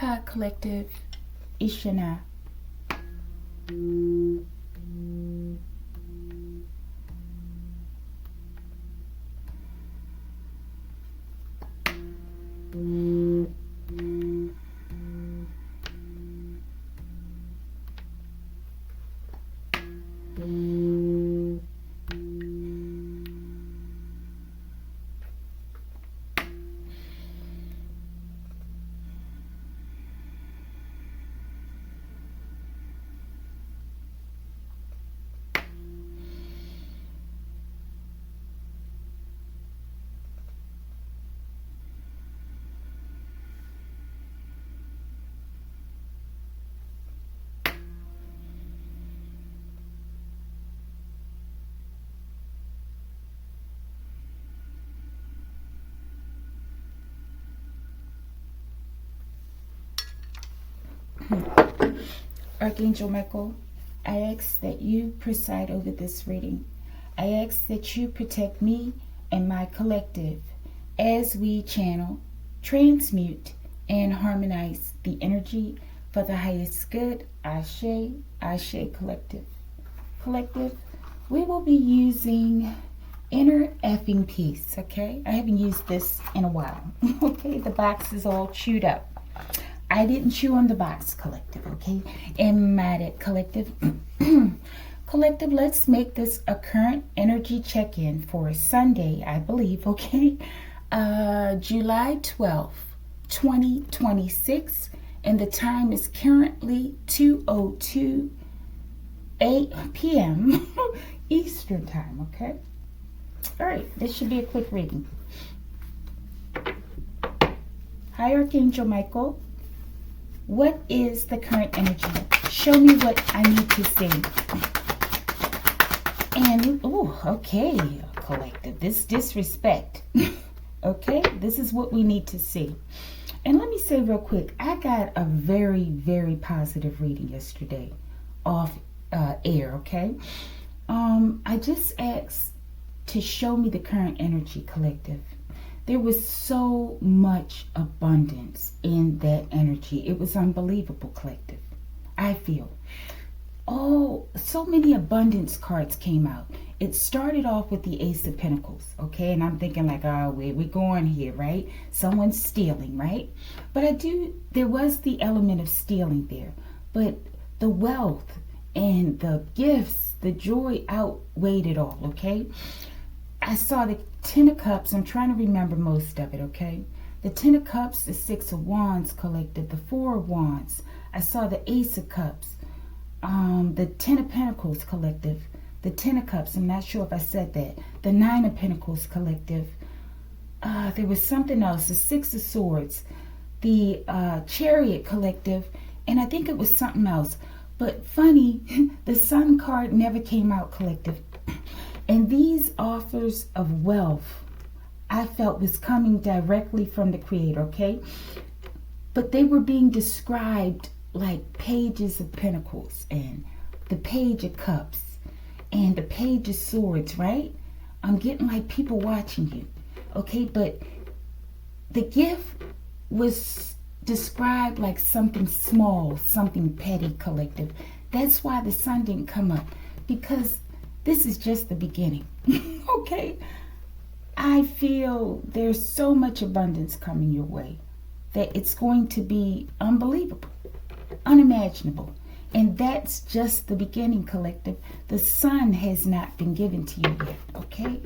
Hi, Collective. Ishana. Archangel Michael, I ask that you preside over this reading. I ask that you protect me and my collective as we channel, transmute, and harmonize the energy for the highest good. Ashe, Ashe Collective. Collective, we will be using Inner Effing Peace, okay? I haven't used this in a while, okay? The box is all chewed up. I didn't chew on the box, Collective, okay? And mad at Collective. Collective, let's make this a current energy check-in for Sunday, I believe, okay? July 12th, 2026. And the time is currently 2:02 p.m. Eastern time, okay? All right, this should be a quick reading. Hi, Archangel Michael. What is the current energy? Show me what I need to see. And, oh, okay, Collective. This disrespect. Okay, this is what we need to see. And let me say real quick, I got a very, very positive reading yesterday off air, okay? I just asked to show me the current energy, Collective. There was so much abundance in that energy. It was unbelievable, Collective. I feel. Oh, so many abundance cards came out. It started off with the Ace of Pentacles, okay? And I'm thinking like, oh, where we going here, right? Someone's stealing, right? But there was the element of stealing there. But the wealth and the gifts, the joy outweighed it all, okay? I saw the Ten of Cups. I'm trying to remember most of it, okay? The Ten of Cups, the Six of Wands, Collective, the Four of Wands. I saw the Ace of Cups, the Ten of Pentacles, Collective, the Ten of Cups. I'm not sure if I said that. The Nine of Pentacles, Collective. There was something else, the Six of Swords, the Chariot, Collective, and I think it was something else. But funny, the Sun card never came out, Collective. And these offers of wealth, I felt was coming directly from the Creator, okay? But they were being described like pages of Pentacles and the Page of Cups and the Page of Swords, right? I'm getting like people watching you, okay? But the gift was described like something small, something petty, Collective. That's why the Sun didn't come up, because this is just the beginning, okay? I feel there's so much abundance coming your way that it's going to be unbelievable, unimaginable. And that's just the beginning, Collective. The Sun has not been given to you yet, okay?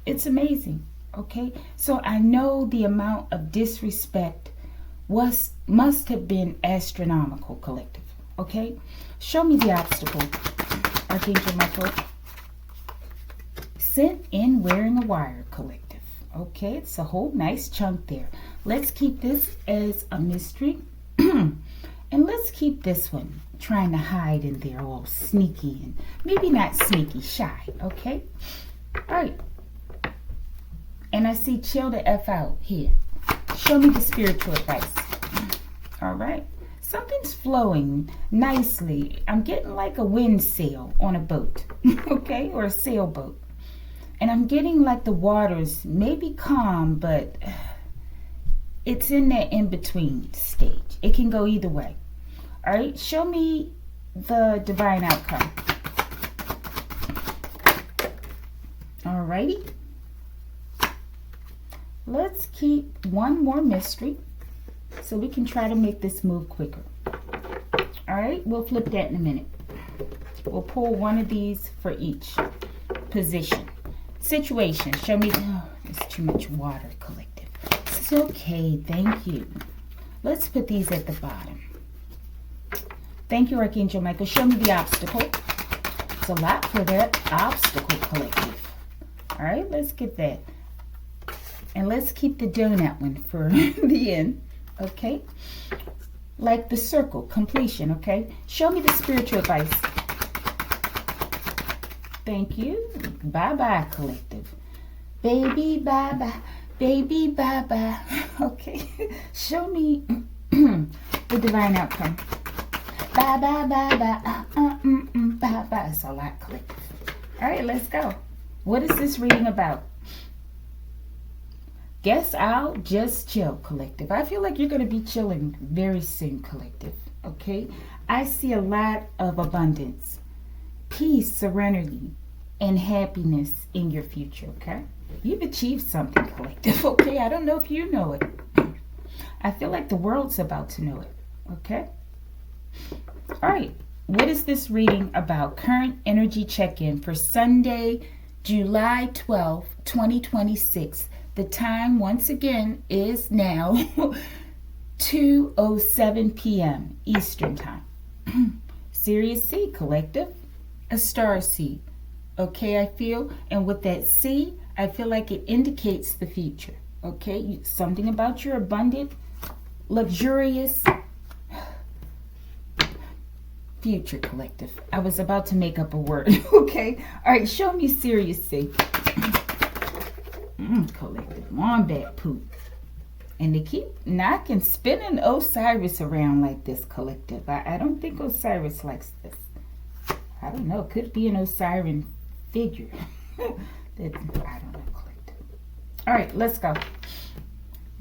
It's amazing, okay? So I know the amount of disrespect must have been astronomical, Collective, okay? Show me the obstacle, Archangel Michael. Sent in wearing a wire, Collective. Okay, it's a whole nice chunk there. Let's keep this as a mystery. And let's keep this one trying to hide in there, all sneaky and maybe not sneaky, shy. Okay? All right. And I see chill the F out here. Show me the spiritual advice. All right. Something's flowing nicely. I'm getting like a wind sail on a boat. Okay? Or a sailboat. And I'm getting like the waters maybe calm, but it's in that in-between stage. It can go either way. All right, show me the divine outcome. All righty. Let's keep one more mystery so we can try to make this move quicker. All right, we'll flip that in a minute. We'll pull one of these for each position. Situation, show me. Oh, there's too much water, collective. It's okay, thank you. Let's put these at the bottom. Thank you, Archangel Michael. Show me the obstacle. It's a lot for that obstacle, collective. All right, let's get that. And let's keep the donut one for the end, okay? Like the circle, completion, okay? Show me the spiritual advice. Thank you. Bye-bye, collective. Baby, bye-bye. Baby, bye-bye. Okay. Show me the divine outcome. Bye-bye, bye-bye. Bye-bye. It's a lot, collective. All right, let's go. What is this reading about? Guess I'll just chill, collective. I feel like you're going to be chilling very soon, collective. Okay? I see a lot of abundance, peace, serenity, and happiness in your future, okay? You've achieved something, collective, okay? I don't know if you know it. I feel like the world's about to know it, okay? All right. What is this reading about? Current energy check-in for Sunday, July 12th, 2026. The time, once again, is now 2:07 p.m. Eastern Time. Sirius C, collective. A star seed. Okay, I feel. And with that C, I feel like it indicates the future. Okay, something about your abundant, luxurious future, collective. I was about to make up a word. Okay, all right, show me Sirius C. Collective, wombat poop. And they keep knocking, spinning Osiris around like this, collective. I don't think Osiris likes this. I don't know. Could be an Osirian figure. I don't know, collective. All right, let's go.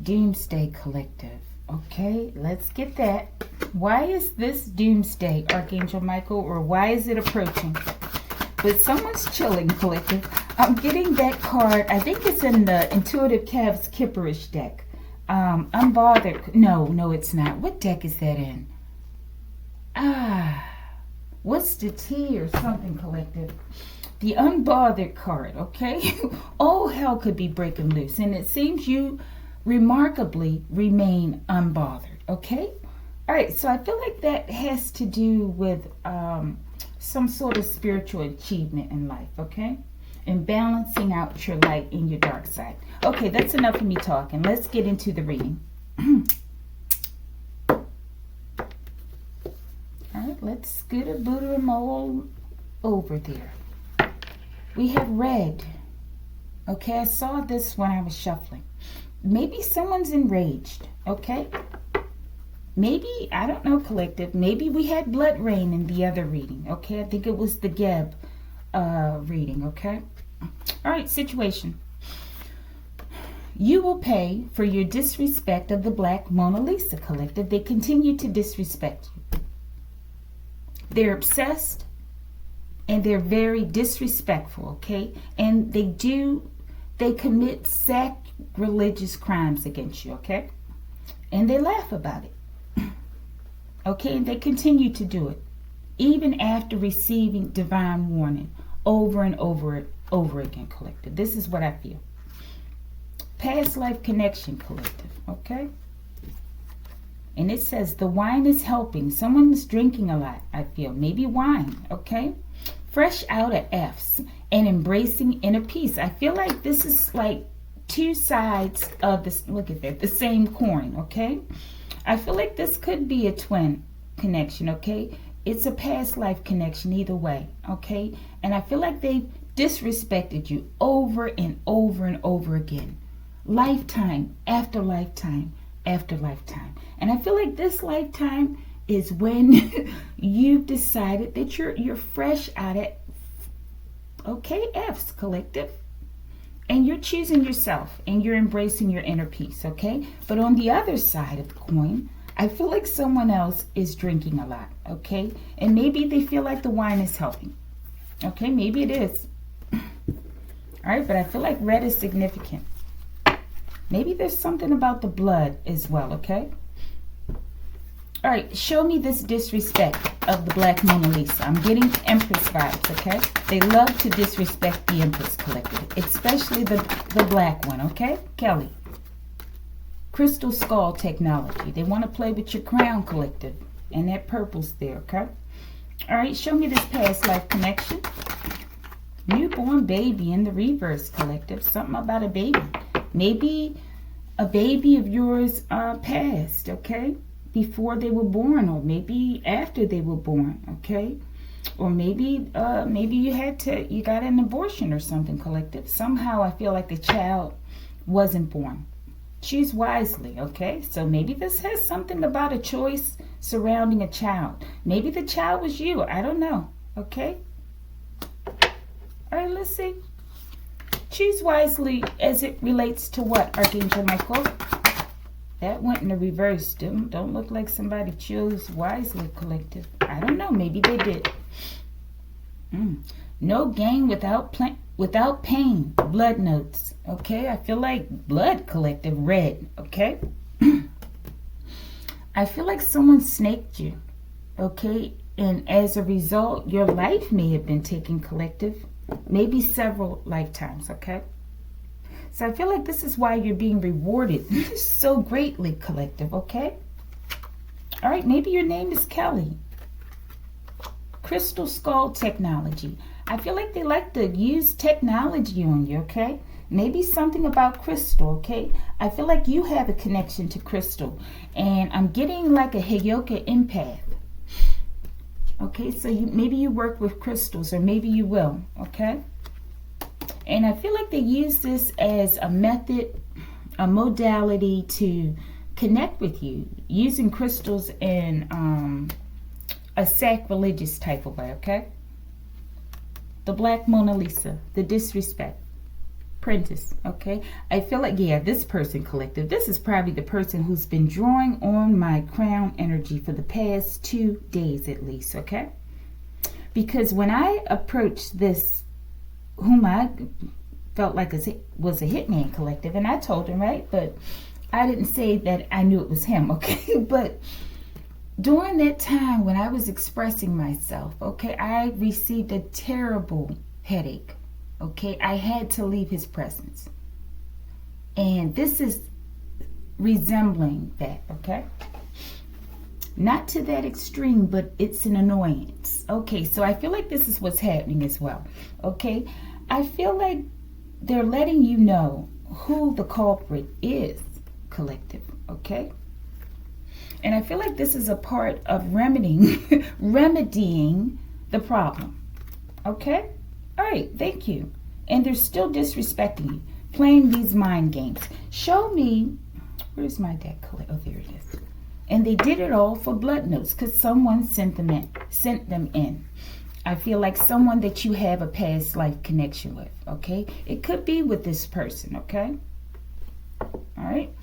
Doomsday, collective. Okay, let's get that. Why is this doomsday, Archangel Michael, or why is it approaching? But someone's chilling, collective. I'm getting that card. I think it's in the Intuitive Cavs Kipperish deck. Unbothered. No, it's not. What deck is that in? What's the T or something, collective? The Unbothered card, okay? All hell could be breaking loose. And it seems you remarkably remain unbothered, okay? All right, so I feel like that has to do with some sort of spiritual achievement in life, okay? And balancing out your light and your dark side. Okay, that's enough of me talking. Let's get into the reading. All right, let's scooter-booter them all over there. We have red. Okay, I saw this when I was shuffling. Maybe someone's enraged, okay? Maybe, I don't know, collective. Maybe we had blood rain in the other reading, okay? I think it was the Geb reading, okay? All right, situation. You will pay for your disrespect of the Black Mona Lisa, collective. They continue to disrespect you. They're obsessed and they're very disrespectful, okay? And they commit sacrilegious crimes against you, okay? And they laugh about it. Okay, and they continue to do it, even after receiving divine warning over and over again, collective. This is what I feel. Past life connection, collective, okay? And it says the wine is helping. Someone's drinking a lot, I feel. Maybe wine, okay? Fresh out of F's and embracing inner peace. I feel like this is like two sides of this, look at that, the same coin, okay? I feel like this could be a twin connection, okay? It's a past life connection either way, okay? And I feel like they've disrespected you over and over and over again. Lifetime after lifetime after lifetime. And I feel like this lifetime is when you've decided that you're fresh out of, okay, F's, collective. And you're choosing yourself and you're embracing your inner peace, okay? But on the other side of the coin, I feel like someone else is drinking a lot, okay? And maybe they feel like the wine is helping. Okay, maybe it is. All right, but I feel like red is significant. Maybe there's something about the blood as well, okay? All right, show me this disrespect of the Black Mona Lisa. I'm getting Empress vibes, okay? They love to disrespect the Empress Collective, especially the black one, okay? Kelly. Crystal Skull Technology. They want to play with your crown, Collective. And that purple's there, okay? All right, show me this past life connection. Newborn baby in the reverse, Collective. Something about a baby. Maybe a baby of yours passed, okay? Before they were born, or maybe after they were born, okay? Or maybe you got an abortion or something, Collective. Somehow I feel like the child wasn't born. Choose wisely, okay? So maybe this has something about a choice surrounding a child. Maybe the child was you. I don't know, okay? All right, let's see. Choose wisely as it relates to what, Archangel Michael? That went in the reverse. Don't look like somebody chose wisely, Collective. I don't know. Maybe they did. No gain without pain. Blood notes. Okay, I feel like blood, Collective. Red. Okay. I feel like someone snaked you. Okay, and as a result, your life may have been taken, Collective. Maybe several lifetimes. Okay. So I feel like this is why you're being rewarded so greatly, Collective, okay? All right, maybe your name is Kelly. Crystal Skull Technology. I feel like they like to use technology on you, okay? Maybe something about crystal, okay? I feel like you have a connection to crystal. And I'm getting like a Heyoka empath. Okay, so maybe you work with crystals, or maybe you will, okay? And I feel like they use this as a method, a modality to connect with you, using crystals in a sacrilegious type of way, okay? The Black Mona Lisa, the disrespect, Prentice, okay? I feel like, yeah, this person, Collective, this is probably the person who's been drawing on my crown energy for the past 2 days at least, okay? Because when I approached this, whom I felt like was a hitman, Collective, and I told him, right? But I didn't say that I knew it was him, okay? But during that time when I was expressing myself, okay, I received a terrible headache, okay? I had to leave his presence. And this is resembling that, okay? Not to that extreme, but it's an annoyance. Okay, so I feel like this is what's happening as well, okay? I feel like they're letting you know who the culprit is, Collective, okay? And I feel like this is a part of remedying the problem, okay? All right, thank you. And they're still disrespecting you, playing these mind games. Show me, where's my deck? Oh, there it is. And they did it all for blood notes because someone sent them in. I feel like someone that you have a past life connection with, okay? It could be with this person, okay? All right.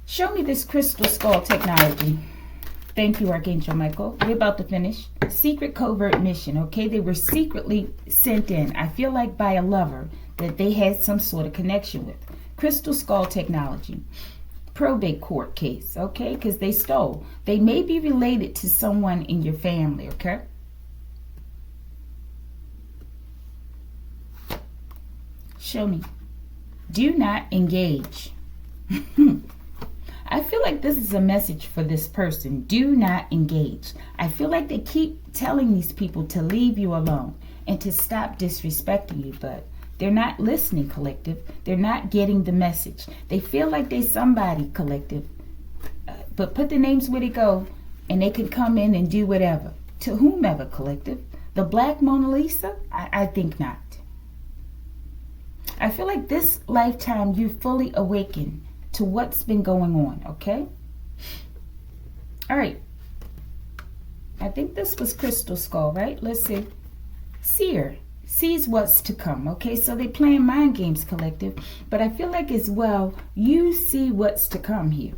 Show me this Crystal Skull Technology. Thank you, Archangel Michael. We're about to finish. Secret covert mission, okay? They were secretly sent in. I feel like by a lover that they had some sort of connection with. Crystal Skull Technology. Probate court case, okay? Because they stole. They may be related to someone in your family, okay? Show me. Do not engage. I feel like this is a message for this person. Do not engage. I feel like they keep telling these people to leave you alone and to stop disrespecting you, but they're not listening, Collective. They're not getting the message. They feel like they're somebody, Collective. But put the names where they go and they can come in and do whatever. To whomever, Collective. The Black Mona Lisa? I think not. I feel like this lifetime you fully awakened to what's been going on, okay? All right. I think this was Crystal Skull, right? Let's see. Seer sees what's to come, okay? So they're playing mind games, Collective. But I feel like as well, you see what's to come here.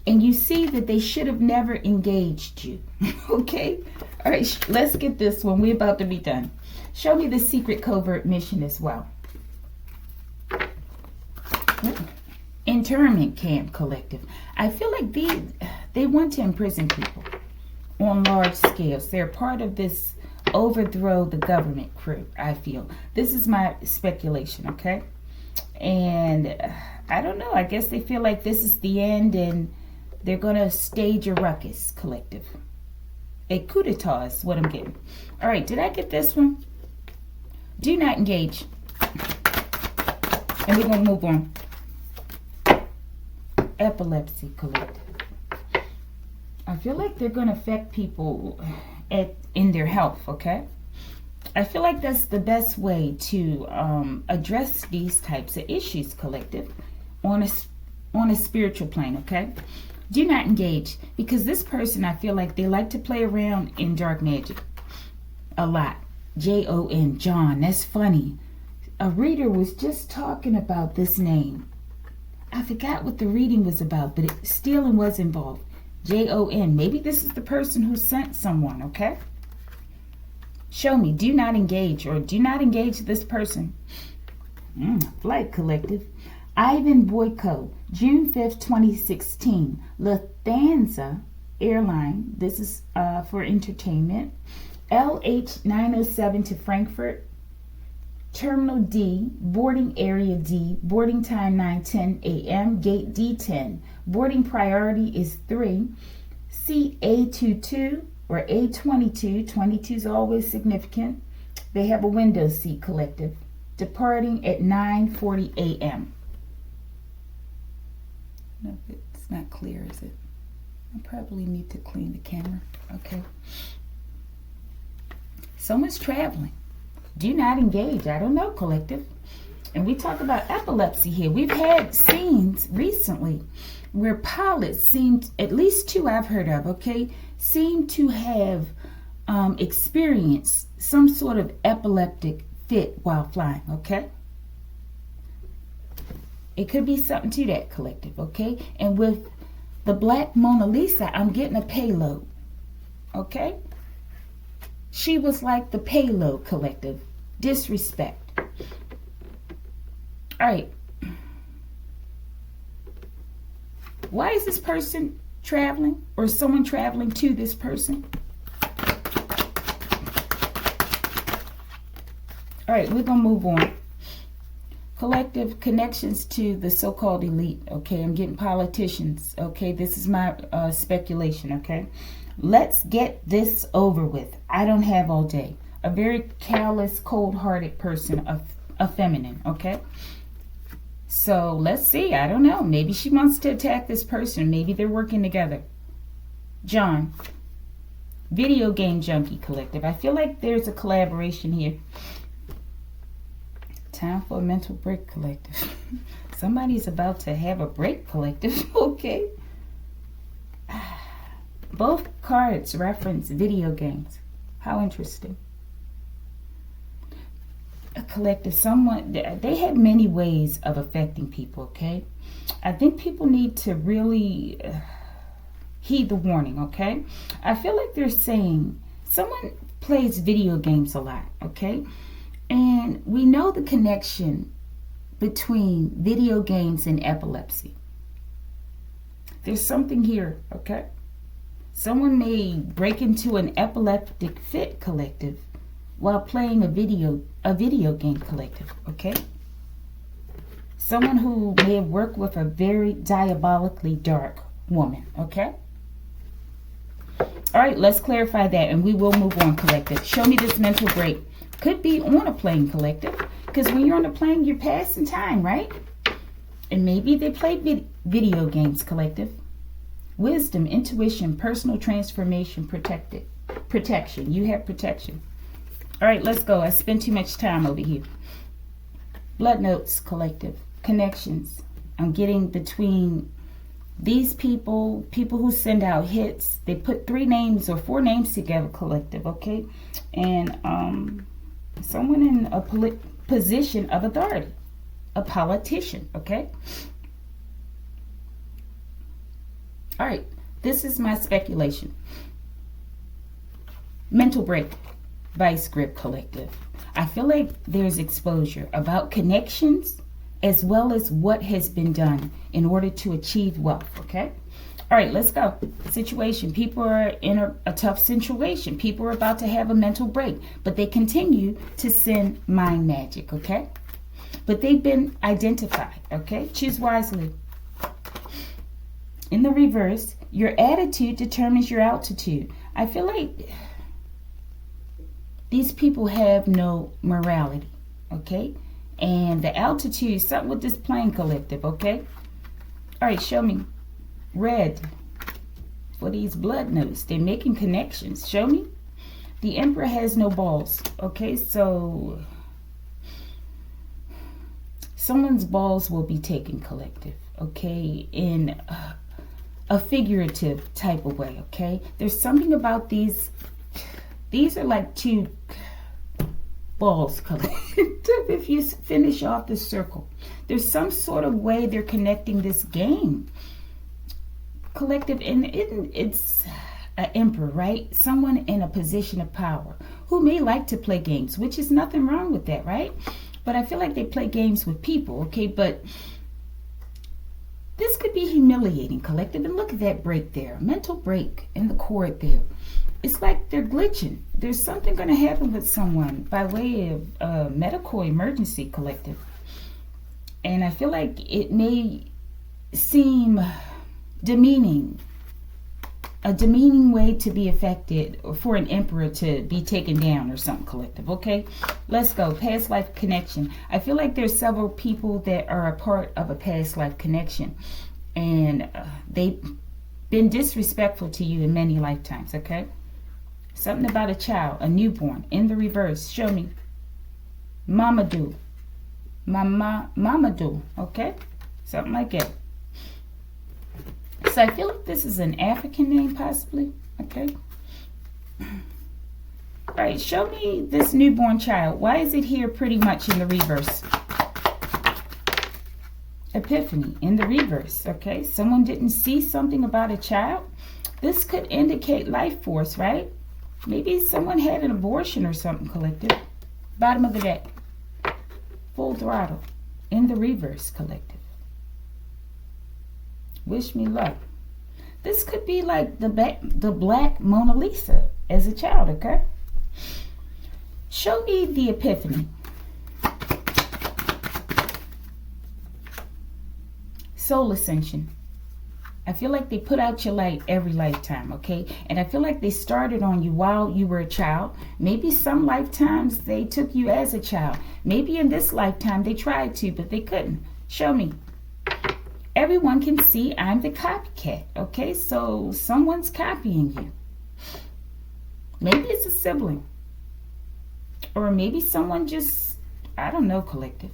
and you see that they should have never engaged you. Okay? All right, let's get this one. We're about to be done. Show me the secret covert mission as well. Internment camp collective. I feel like they want to imprison people on large scales. They're part of this overthrow the government crew, I feel. This is my speculation, okay? And I don't know. I guess they feel like this is the end and they're going to stage a ruckus collective. A coup d'etat is what I'm getting. All right, did I get this one? Do not engage. And we're going to move on. Epilepsy collective. I feel like they're going to affect people in their health, okay? I feel like that's the best way to address these types of issues, collective, on a spiritual plane, okay? Do not engage, because this person, I feel like they like to play around in dark magic a lot. Jon, John, that's funny. A reader was just talking about this name. I forgot what the reading was about, but stealing was involved. Jon, maybe this is the person who sent someone, okay? Show me, do not engage, or do not engage this person. Flight collective. Ivan Boyko, June 5th, 2016. Lufthansa airline, this is for entertainment. LH907 to Frankfurt. Terminal D, boarding area D, boarding time 9:10 a.m., gate D10. Boarding priority is 3. Seat A22 or A22. 22 is always significant. They have a window seat collective. Departing at 9:40 a.m. No, it's not clear, is it? I probably need to clean the camera. Okay. Someone's traveling. Do not engage. I don't know, collective. And we talk about epilepsy here. We've had scenes recently where pilots seemed, at least 2 I've heard of, okay, seem to have experienced some sort of epileptic fit while flying, okay? It could be something to that, collective, okay? And with the Black Mona Lisa, I'm getting a payload, okay? She was like the payload, collective. Disrespect. All right. Why is this person traveling, or someone traveling to this person? All right, we're going to move on. Collective connections to the so-called elite. Okay, I'm getting politicians. Okay, this is my speculation. Okay, let's get this over with. I don't have all day. A very callous, cold-hearted person, a feminine. Okay, so let's see. I don't know. Maybe she wants to attack this person. Maybe they're working together. John, video game junkie collective. I feel like there's a collaboration here. Time for a mental break, collective. Somebody's about to have a break, collective. Okay. Both cards reference video games. How interesting. A collective, someone, they have many ways of affecting people, okay? I think people need to really heed the warning, okay? I feel like they're saying someone plays video games a lot, okay? And we know the connection between video games and epilepsy. There's something here, okay? Someone may break into an epileptic fit, collective, while playing a video game, collective, okay? Someone who may have worked with a very diabolically dark woman, okay? All right, let's clarify that, and we will move on, collective. Show me this mental break. Could be on a plane, collective, because when you're on a plane, you're passing time, right? And maybe they play video games, collective. Wisdom, intuition, personal transformation, protection. You have protection. All right, let's go. I spent too much time over here. Blood notes, collective. Connections. I'm getting between these people who send out hits. They put 3 names or 4 names together, collective, okay? And someone in a position of authority, a politician, okay? All right, this is my speculation. Mental break by Script Collective. I feel like there's exposure about connections as well as what has been done in order to achieve wealth, okay? All right, let's go. Situation. People are in a tough situation. People are about to have a mental break, but they continue to send mind magic, okay? But they've been identified, okay? Choose wisely. In the reverse, your attitude determines your altitude. I feel like these people have no morality, okay? And the altitude is something with this plane collective, okay? All right, show me. Red for these blood notes. They're making connections. Show me. The Emperor has no balls, okay? So someone's balls will be taken collective, okay? In a figurative type of way, okay? There's something about these are like two balls collective. If you finish off the circle, there's some sort of way they're connecting this game collective, and it's an emperor, right? Someone in a position of power who may like to play games, which is nothing wrong with that, right? But I feel like they play games with people, okay? But this could be humiliating, collective. And look at that break there, mental break in the cord there. It's like they're glitching. There's something going to happen with someone by way of a medical emergency, collective. And I feel like it may seem demeaning, a demeaning way to be affected, or for an emperor to be taken down or something, collective, okay? Let's go. Past life connection. I feel like there's several people that are a part of a past life connection, and they've been disrespectful to you in many lifetimes, okay? Something about a child, a newborn. In the reverse, show me. Mamadou. Mamadou, okay? Something like that. So I feel like this is an African name, possibly, okay? All right, show me this newborn child. Why is it here pretty much in the reverse? Epiphany, in the reverse, okay? Someone didn't see something about a child. This could indicate life force, right? Maybe someone had an abortion or something, collective. Bottom of the deck. Full throttle. In the reverse, collective. Wish me luck. This could be like the black Mona Lisa as a child, okay? Show me the epiphany. Soul ascension. I feel like they put out your light every lifetime, okay? And I feel like they started on you while you were a child. Maybe some lifetimes they took you as a child. Maybe in this lifetime they tried to, but they couldn't. Show me. Everyone can see I'm the copycat, okay? So someone's copying you. Maybe it's a sibling. Or maybe someone just, I don't know, collective,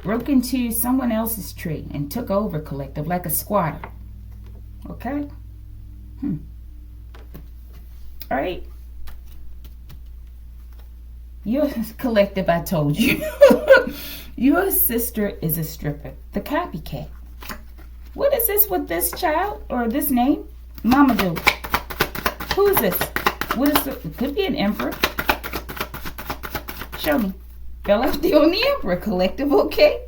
broke into someone else's tree and took over, collective, like a squatter. Okay? All right. Your collective, I told you. Your sister is a stripper, the copycat. What is this with this child or this name? Mamadou. Who is this? What is it? It could be an emperor. Show me. Fell out there on the emperor, collective, okay?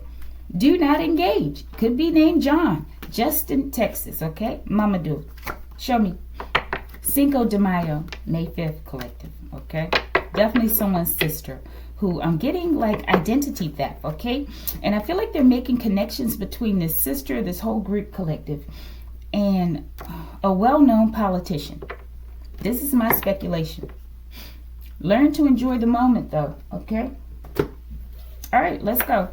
Do not engage. Could be named John. Justin, Texas, okay? Mamadou. Show me. Cinco de Mayo, May 5th, collective, okay? Definitely someone's sister who I'm getting like identity theft, okay? And I feel like they're making connections between this sister, this whole group collective, and a well-known politician. This is my speculation. Learn to enjoy the moment though, okay? All right, let's go.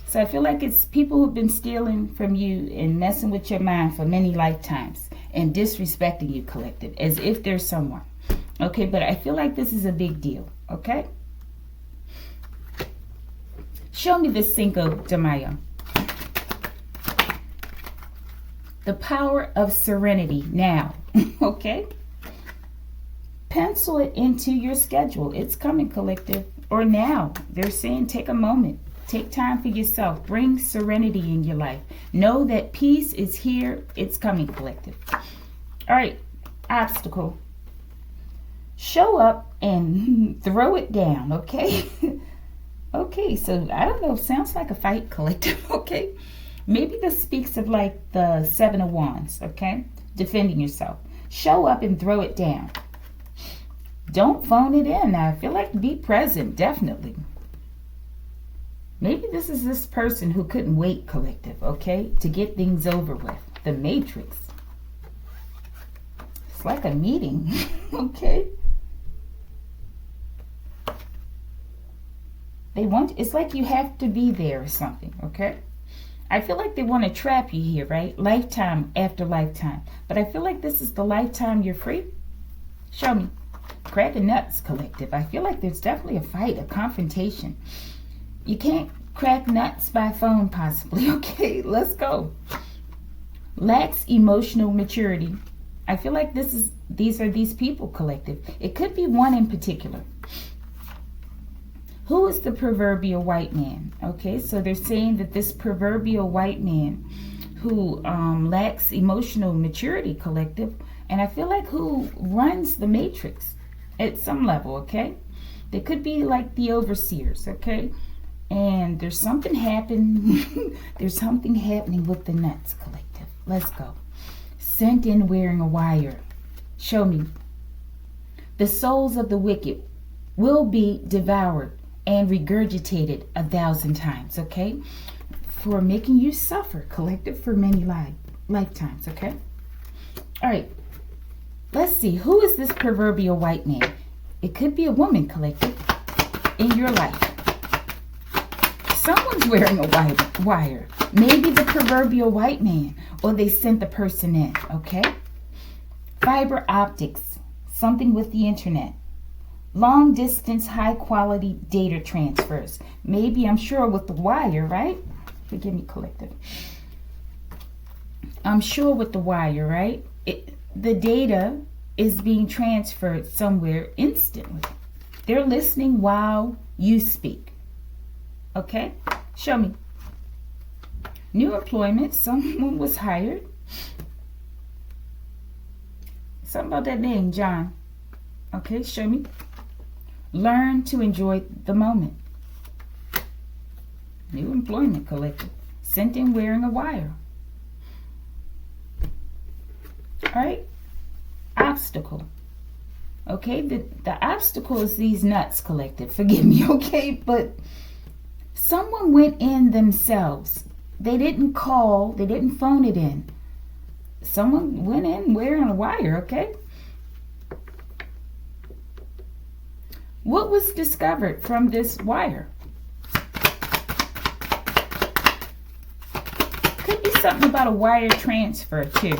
So I feel like it's people who've been stealing from you and messing with your mind for many lifetimes and disrespecting you, collective, as if there's someone. Okay, but I feel like this is a big deal, okay? Show me this Cinco de Mayo. The power of serenity now, okay? Pencil it into your schedule. It's coming, collective. Or now. They're saying take a moment. Take time for yourself. Bring serenity in your life. Know that peace is here. It's coming, collective. All right, obstacle. Show up and throw it down, okay? Okay, so I don't know. Sounds like a fight, collective, okay? Maybe this speaks of like the Seven of Wands, okay? Defending yourself. Show up and throw it down. Don't phone it in. I feel like be present, definitely. Maybe this is this person who couldn't wait, collective, okay, to get things over with. The Matrix. It's like a meeting, okay? It's like you have to be there or something, okay? I feel like they want to trap you here, right? Lifetime after lifetime. But I feel like this is the lifetime you're free. Show me. Cracking nuts, collective. I feel like there's definitely a fight, a confrontation. You can't crack nuts by phone, possibly. Okay, let's go. Lacks emotional maturity. I feel like these are these people, collective. It could be one in particular. Who is the proverbial white man? Okay, so they're saying that this proverbial white man who lacks emotional maturity, collective, and I feel like who runs the matrix at some level, okay? They could be like the overseers, okay? And there's something happening. There's something happening with the nuts, collective. Let's go. Sent in wearing a wire. Show me. The souls of the wicked will be devoured and regurgitated 1,000 times, okay? For making you suffer, collective, for many lifetimes, okay? All right. Let's see. Who is this proverbial white man? It could be a woman, collective, in your life. Someone's wearing a wire. Maybe the proverbial white man, or they sent the person in, okay? Fiber optics, something with the internet. Long distance, high quality data transfers. Maybe, I'm sure, with the wire, right? Forgive me, collective. I'm sure with the wire, right? The data is being transferred somewhere instantly. They're listening while you speak. Okay? Show me. New employment. Someone was hired. Something about that name, John. Okay, show me. Learn to enjoy the moment. New employment, collective. Sent in wearing a wire. All right. Obstacle. Okay, the obstacle is these nuts, collective. Forgive me, okay? But someone went in themselves. They didn't call. They didn't phone it in. Someone went in wearing a wire, okay? What was discovered from this wire? Could be something about a wire transfer, too.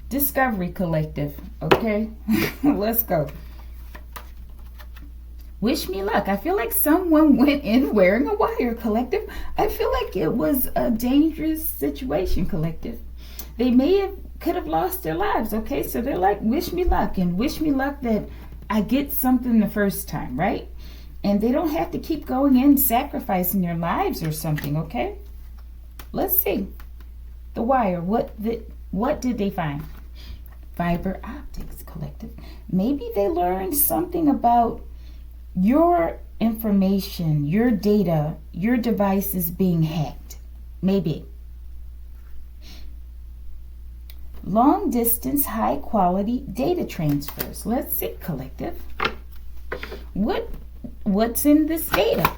Discovery, collective, okay? Let's go. Wish me luck. I feel like someone went in wearing a wire, collective. I feel like it was a dangerous situation, collective. They could have lost their lives, okay? So they're like, wish me luck, and wish me luck that I get something the first time, right? And they don't have to keep going in sacrificing their lives or something, okay? Let's see. The wire, what did they find? Fiber optics, collective. Maybe they learned something about your information, your data, your devices being hacked. Maybe. Long distance, high quality data transfers. Let's see, collective. What's in this data?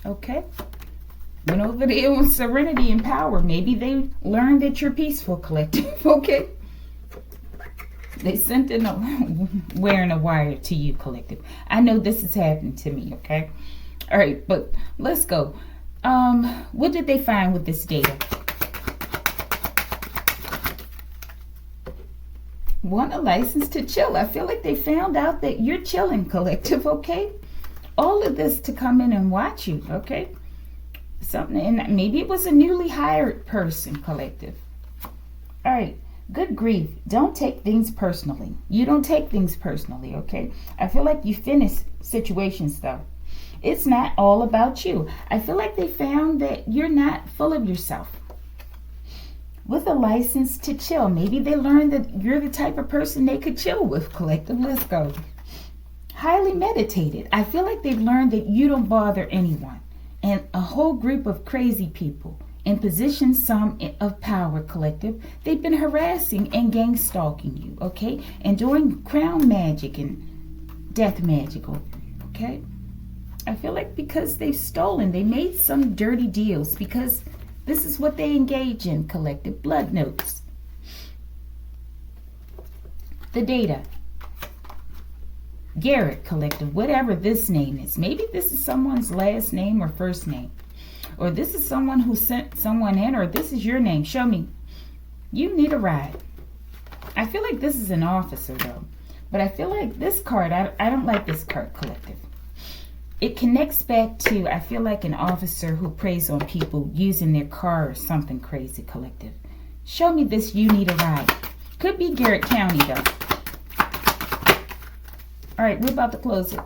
Okay. Went over there on serenity and power. Maybe they learned that you're peaceful, collective. Okay. They sent in wearing a wire to you, collective. I know this has happened to me, okay? All right, but let's go. What did they find with this data? Want a license to chill. I feel like they found out that you're chilling, collective, okay? all of this to come in and watch you, okay? Something, and maybe it was a newly hired person, collective. All right. Good grief. Don't take things personally. You don't take things personally, okay? I feel like you finish situations, though. It's not all about you. I feel like they found that you're not full of yourself. With a license to chill. Maybe they learned that you're the type of person they could chill with, collective. Let's go. Highly meditated. I feel like they've learned that you don't bother anyone. And a whole group of crazy people in positions, some of power, collective, they've been harassing and gang stalking you, okay? And doing crown magic and death magic, okay? I feel like because they've stolen, they made some dirty deals because this is what they engage in, collective. Blood notes. The data. Garrett, collective, whatever this name is. Maybe this is someone's last name or first name. Or this is someone who sent someone in, or this is your name. Show me. You need a ride. I feel like this is an officer, though. But I feel like this card, I don't like this card, collective. It connects back to, I feel like an officer who preys on people using their car or something crazy, collective. Show me this you need a ride. Could be Garrett County, though. All right, we're about to close it.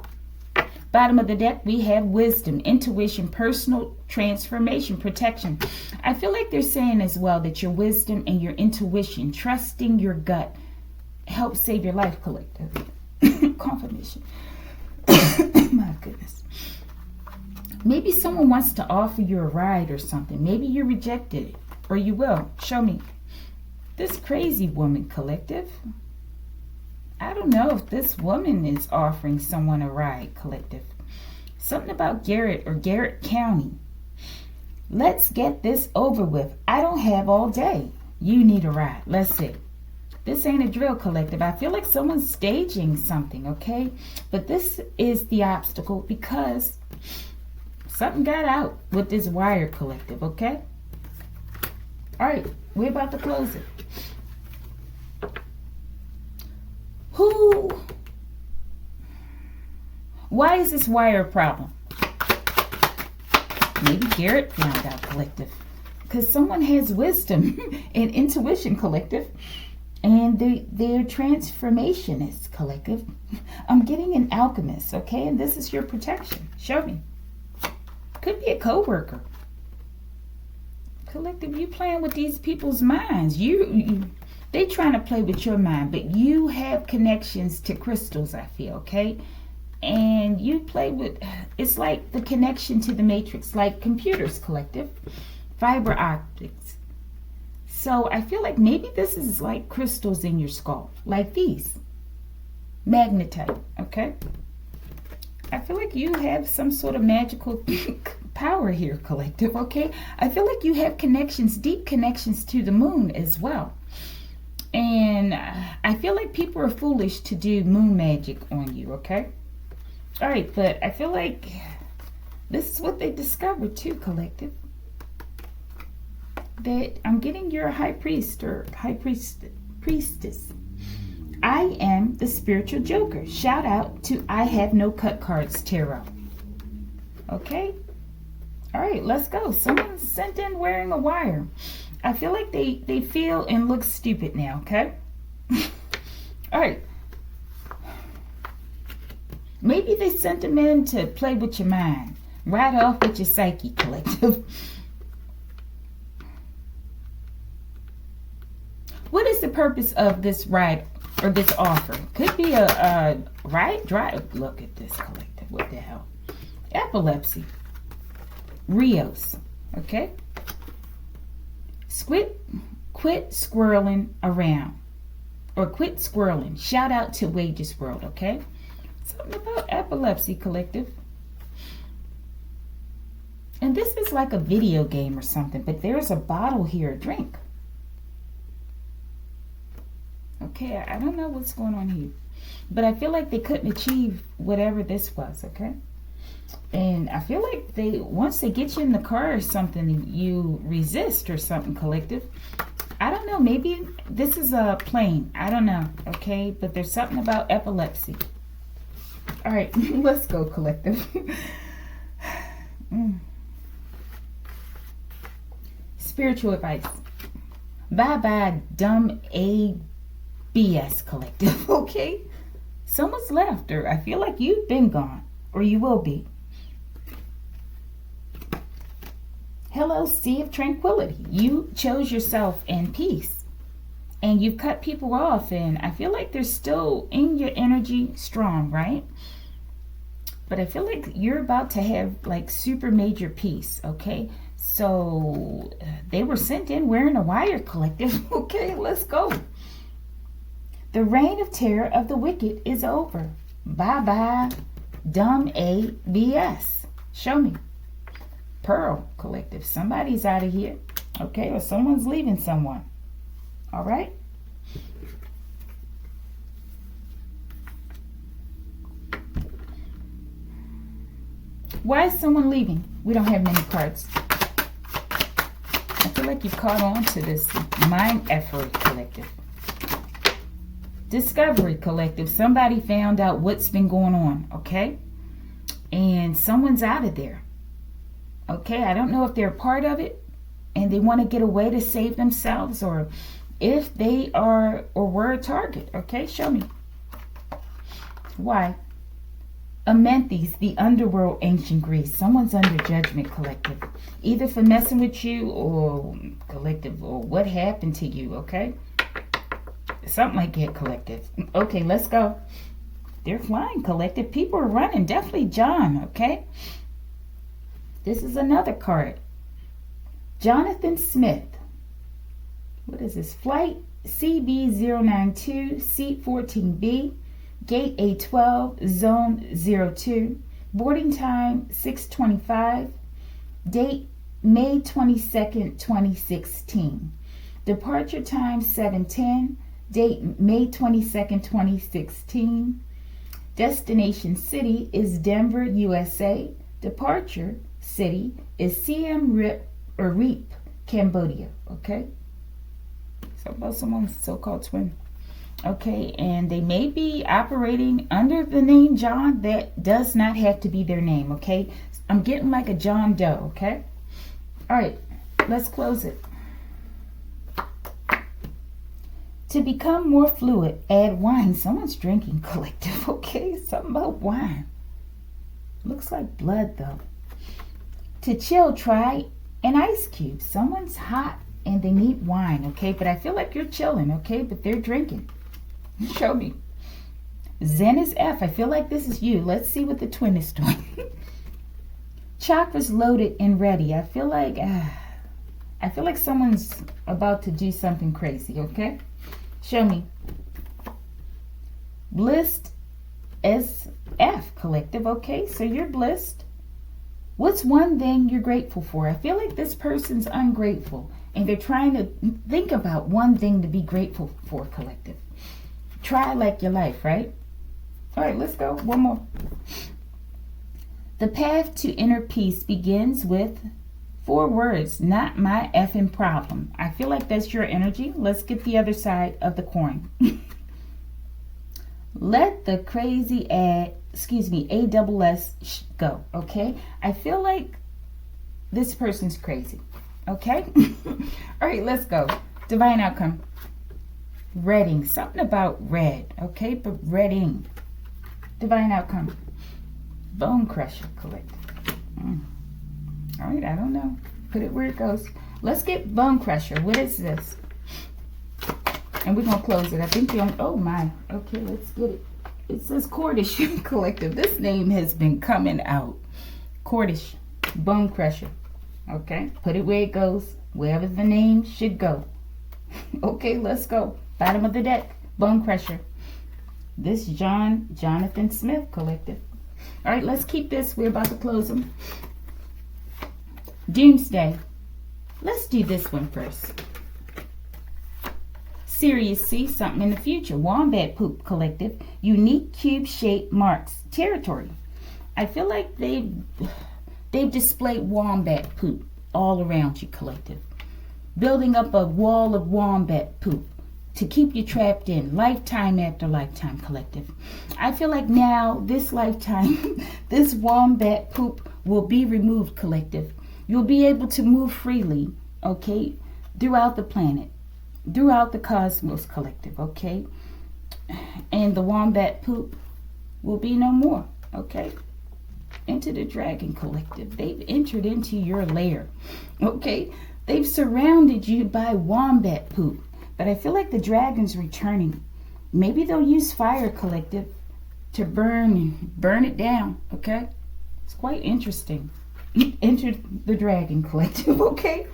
Bottom of the deck, we have wisdom, intuition, personal transformation, protection. I feel like they're saying as well that your wisdom and your intuition, trusting your gut, helps save your life, collective. Confirmation. My goodness. Maybe someone wants to offer you a ride or something. Maybe you rejected it, or you will. Show me. This crazy woman, collective. I don't know if this woman is offering someone a ride, collective. Something about Garrett or Garrett County. Let's get this over with. I don't have all day. You need a ride. Let's see. This ain't a drill, collective. I feel like someone's staging something, okay? But this is the obstacle because something got out with this wire, collective, okay? All right, we're about to close it. Why is this wire a problem? Maybe Garrett found out, collective. Because someone has wisdom and intuition, collective. And they're transformationists, collective. I'm getting an alchemist, okay? And this is your protection. Show me. Could be a co-worker. Collective, you playing with these people's minds. They trying to play with your mind, but you have connections to crystals, I feel, okay? And you play with, it's like the connection to the matrix, like computers, collective, fiber optics. So I feel like maybe this is like crystals in your skull, like these, magnetite, okay? I feel like you have some sort of magical power here, collective, okay? I feel like you have connections, deep connections to the moon as well. And I feel like people are foolish to do moon magic on you, okay? All right, but I feel like this is what they discovered too, collective. That I'm getting your high priest or high priestess. I am the spiritual joker. Shout out to I Have No Cut Cards Tarot. Okay? All right, let's go. Someone sent in wearing a wire. I feel like they feel and look stupid now, okay? All right. Maybe they sent them in to play with your mind. Ride off with your psyche, collective. What is the purpose of this ride or this offer? Could be a ride drive. Look at this, collective. What the hell? Epilepsy. Rios. Okay? Quit squirreling around. Or quit squirreling. Shout out to Wages World, okay? Something about epilepsy, collective. And this is like a video game or something, but there's a bottle here, a drink. Okay, I don't know what's going on here. But I feel like they couldn't achieve whatever this was, okay? And I feel like once they get you in the car or something, you resist or something, collective. I don't know, maybe this is a plane. I don't know, okay? But there's something about epilepsy. All right, let's go, collective. Spiritual advice. Bye-bye, dumb ABS, collective, okay? Someone's left, or I feel like you've been gone, or you will be. Hello, sea of tranquility. You chose yourself in peace, and you've cut people off, and I feel like they're still in your energy strong, right? But I feel like you're about to have like super major peace, okay? So they were sent in wearing a wire, collective. Okay, let's go. The reign of terror of the wicked is over. Bye-bye, dumb ABS. Show me. Pearl, collective. Somebody's out of here, okay? Or someone's leaving someone, all right? Why is someone leaving? We don't have many cards. I feel like you've caught on to this mind effort, collective. Discovery, collective. Somebody found out what's been going on, okay? And someone's out of there. Okay, I don't know if they're a part of it and they want to get away to save themselves, or if they are or were a target. Okay, show me. Why? Amenthys, the underworld, ancient Greece. Someone's under judgment, collective. Either for messing with you or collective, or what happened to you, okay? Something like that, collective. Okay, let's go. They're flying, collective. People are running. Definitely John, okay? This is another card. Jonathan Smith. What is this? Flight CB092, Seat 14B, Gate A12, Zone 02. Boarding time 6:25. Date May 22nd, 2016. Departure time 7:10. Date May 22nd, 2016. Destination city is Denver, USA. Departure city is Siem Reap, Cambodia. Okay, so about someone's so-called twin. Okay, and they may be operating under the name John. That does not have to be their name. Okay, I'm getting like a John Doe. Okay, all right, let's close it. To become more fluid, add wine. Someone's drinking, collective. Okay, something about wine. Looks like blood though. To chill, try an ice cube. Someone's hot and they need wine, okay? But I feel like you're chilling, okay? But they're drinking. Show me. Zen is F. I feel like this is you. Let's see what the twin is doing. Chakras loaded and ready. I feel like someone's about to do something crazy, okay? Show me. Blissed SF, collective, okay? So you're blissed. What's one thing you're grateful for? I feel like this person's ungrateful and they're trying to think about one thing to be grateful for, collective. Try like your life, right? All right, let's go. One more. The path to inner peace begins with 4 words, not my effing problem. I feel like that's your energy. Let's get the other side of the coin. Let the crazy ASS go, okay? I feel like this person's crazy, okay? All right, let's go. Divine outcome. Redding. Something about red, okay? But redding. Divine outcome. Bone crusher, collective. All right, I don't know. Put it where it goes. Let's get bone crusher. What is this? And we're going to close it. I think you're on. Oh, my. Okay, let's get it. It says Cordish Collective. This name has been coming out. Cordish. Bone crusher. Okay, put it where it goes. Wherever the name should go. Okay, let's go. Bottom of the deck. Bone crusher. This Jonathan Smith Collective. All right, let's keep this. We're about to close them. Doomsday. Let's do this one first. Serious C, something in the future. Wombat Poop Collective. Unique cube-shaped marks. Territory. I feel like they've displayed wombat poop all around you, collective. Building up a wall of wombat poop. to keep you trapped in lifetime after lifetime, collective. I feel like now, this lifetime, this wombat poop will be removed, collective. You'll be able to move freely, okay, throughout the planet, throughout the cosmos, collective, okay? And the wombat poop will be no more, okay? Into the dragon, collective. They've entered into your lair, okay? They've surrounded you by wombat poop. But I feel like the dragon's returning. Maybe they'll use fire, collective, to burn it down, okay? It's quite interesting. Enter the dragon, collective, okay?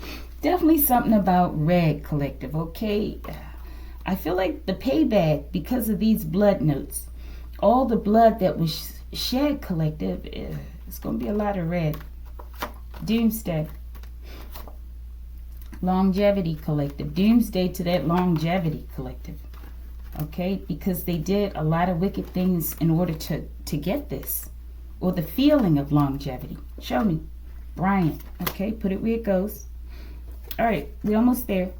Definitely something about red, collective, okay? I feel like the payback, because of these blood notes, all the blood that was shed, collective, it's going to be a lot of red. Doomsday. Longevity, collective. Doomsday to that longevity, collective. Okay? Because they did a lot of wicked things in order to get this. Or the feeling of longevity. Show me. Bryant. Okay? Put it where it goes. Alright. We're almost there.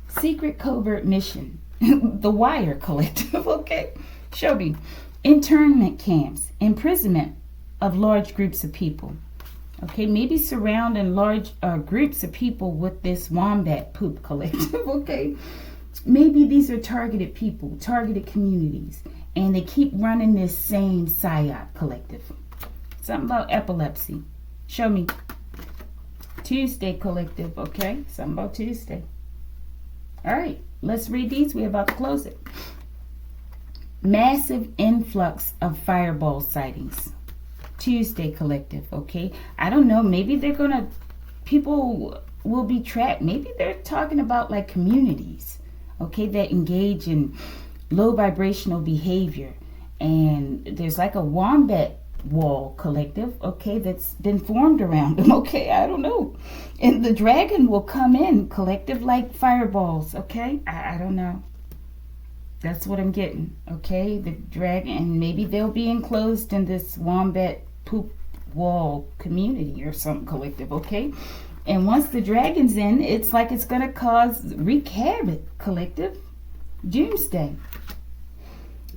Secret covert mission. The Wire, collective. Okay? Show me. Internment camps. Imprisonment of large groups of people. Okay, maybe surrounding large groups of people with this wombat poop, collective, okay? Maybe these are targeted people, targeted communities, and they keep running this same psyop, collective. Something about epilepsy. Show me. Tuesday, collective, okay? Something about Tuesday. All right, let's read these. We're about to close it. Massive influx of fireball sightings. Tuesday, collective, okay? I don't know, maybe they're gonna, people will be trapped. Maybe they're talking about like communities, okay, that engage in low vibrational behavior. And there's like a wombat wall, collective, okay, that's been formed around them, okay? I don't know. And the dragon will come in, collective, like fireballs, okay? I don't know. That's what I'm getting, okay? The dragon, and maybe they'll be enclosed in this wombat poop wall community or something, collective, okay? And once the dragon's in, it's like it's going to wreak havoc, collective. Doomsday.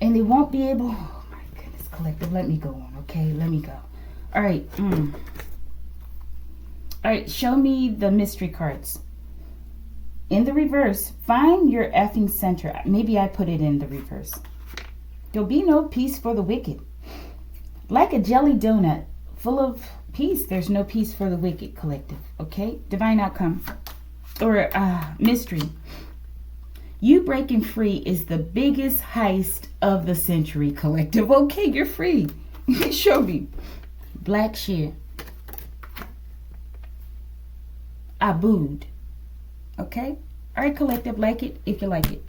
And they won't be able, oh my goodness, collective, let me go on, okay? Let me go. All right. All right, show me the mystery cards. In the reverse, find your effing center. Maybe I put it in the reverse. There'll be no peace for the wicked. Like a jelly donut full of peace, there's no peace for the wicked, collective. Okay? Divine outcome. Or mystery. You breaking free is the biggest heist of the century, collective. Okay, you're free. Show me. Black shear. Abood. Okay? All right, collective, like it if you like it.